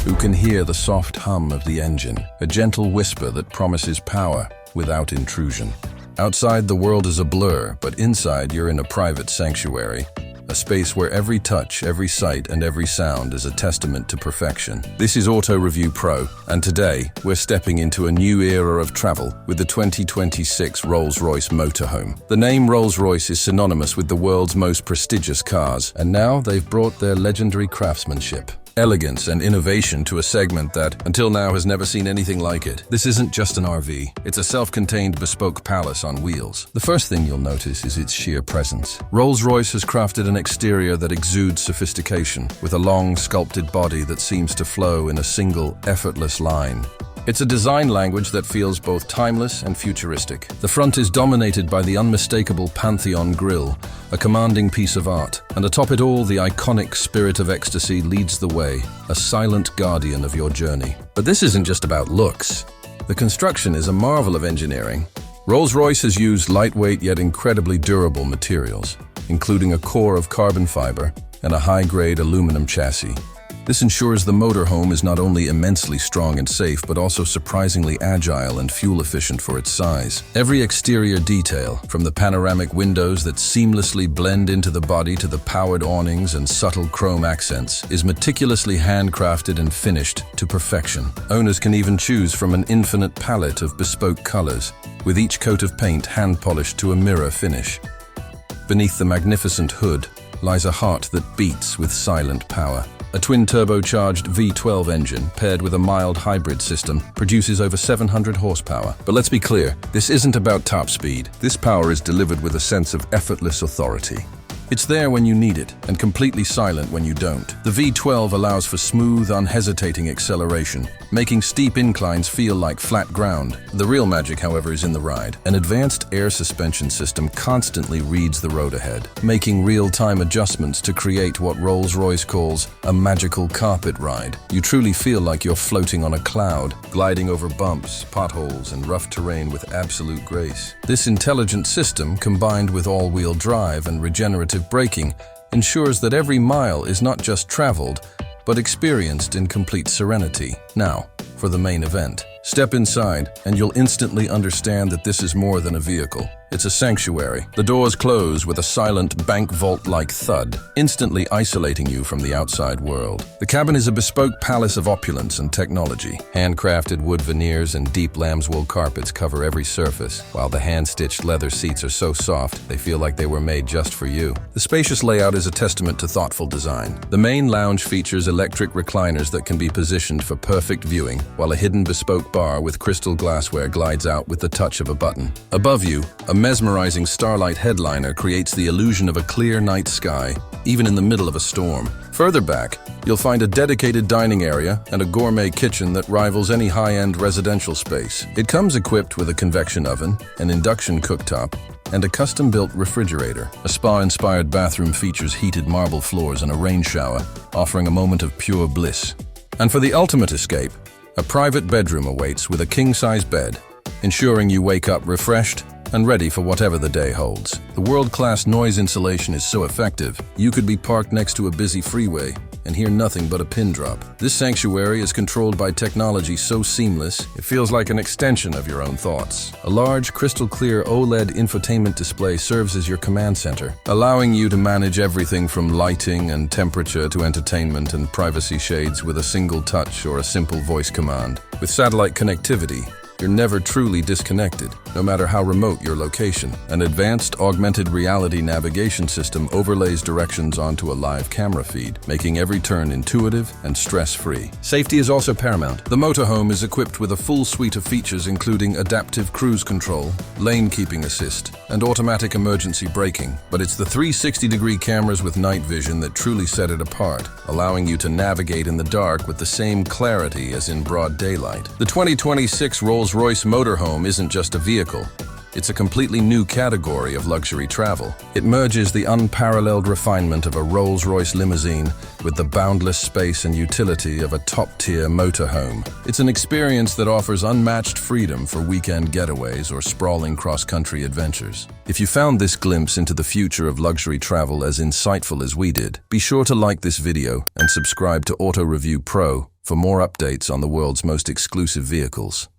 who can hear the soft hum of the engine, a gentle whisper that promises power without intrusion. Outside, the world is a blur, but inside you're in a private sanctuary, a space where every touch, every sight, and every sound is a testament to perfection. This is Auto Review Pro, and today we're stepping into a new era of travel with the 2026 Rolls-Royce Motorhome. The name Rolls-Royce is synonymous with the world's most prestigious cars, and now they've brought their legendary craftsmanship, elegance, and innovation to a segment that, until now, has never seen anything like it. This isn't just an RV, it's a self-contained bespoke palace on wheels. The first thing you'll notice is its sheer presence. Rolls-Royce has crafted an exterior that exudes sophistication, with a long, sculpted body that seems to flow in a single, effortless line. It's a design language that feels both timeless and futuristic. The front is dominated by the unmistakable Pantheon grille, a commanding piece of art. And atop it all, the iconic Spirit of Ecstasy leads the way, a silent guardian of your journey. But this isn't just about looks. The construction is a marvel of engineering. Rolls-Royce has used lightweight yet incredibly durable materials, including a core of carbon fiber and a high-grade aluminum chassis. This ensures the motorhome is not only immensely strong and safe, but also surprisingly agile and fuel-efficient for its size. Every exterior detail, from the panoramic windows that seamlessly blend into the body to the powered awnings and subtle chrome accents, is meticulously handcrafted and finished to perfection. Owners can even choose from an infinite palette of bespoke colors, with each coat of paint hand-polished to a mirror finish. Beneath the magnificent hood lies a heart that beats with silent power. A twin-turbocharged V12 engine, paired with a mild hybrid system, produces over 700 horsepower. But let's be clear, this isn't about top speed. This power is delivered with a sense of effortless authority. It's there when you need it, and completely silent when you don't. The V12 allows for smooth, unhesitating acceleration, making steep inclines feel like flat ground. The real magic, however, is in the ride. An advanced air suspension system constantly reads the road ahead, making real-time adjustments to create what Rolls-Royce calls a magical carpet ride. You truly feel like you're floating on a cloud, gliding over bumps, potholes, and rough terrain with absolute grace. This intelligent system, combined with all-wheel drive and regenerative braking, ensures that every mile is not just traveled, but experienced in complete serenity. Now, for the main event. Step inside, and you'll instantly understand that this is more than a vehicle. It's a sanctuary. The doors close with a silent bank vault-like thud, instantly isolating you from the outside world. The cabin is a bespoke palace of opulence and technology. Handcrafted wood veneers and deep lambswool carpets cover every surface, while the hand-stitched leather seats are so soft they feel like they were made just for you. The spacious layout is a testament to thoughtful design. The main lounge features electric recliners that can be positioned for perfect viewing, while a hidden bespoke bar with crystal glassware glides out with the touch of a button. Above you, a mesmerizing starlight headliner creates the illusion of a clear night sky, even in the middle of a storm. Further back, you'll find a dedicated dining area and a gourmet kitchen that rivals any high-end residential space. It comes equipped with a convection oven, an induction cooktop, and a custom-built refrigerator. A spa-inspired bathroom features heated marble floors and a rain shower, offering a moment of pure bliss. And for the ultimate escape, a private bedroom awaits with a king-size bed, ensuring you wake up refreshed and ready for whatever the day holds. The world-class noise insulation is so effective, you could be parked next to a busy freeway and hear nothing but a pin drop. This sanctuary is controlled by technology so seamless, it feels like an extension of your own thoughts. A large, crystal-clear OLED infotainment display serves as your command center, allowing you to manage everything from lighting and temperature to entertainment and privacy shades with a single touch or a simple voice command. With satellite connectivity, you're never truly disconnected, no matter how remote your location. An advanced augmented reality navigation system overlays directions onto a live camera feed, making every turn intuitive and stress-free. Safety is also paramount. The motorhome is equipped with a full suite of features including adaptive cruise control, lane keeping assist, and automatic emergency braking. But it's the 360-degree cameras with night vision that truly set it apart, allowing you to navigate in the dark with the same clarity as in broad daylight. The 2026 Rolls-Royce Motorhome isn't just a vehicle. It's a completely new category of luxury travel. It merges the unparalleled refinement of a Rolls-Royce limousine with the boundless space and utility of a top-tier motorhome. It's an experience that offers unmatched freedom for weekend getaways or sprawling cross-country adventures. If you found this glimpse into the future of luxury travel as insightful as we did, be sure to like this video and subscribe to Auto Review Pro for more updates on the world's most exclusive vehicles.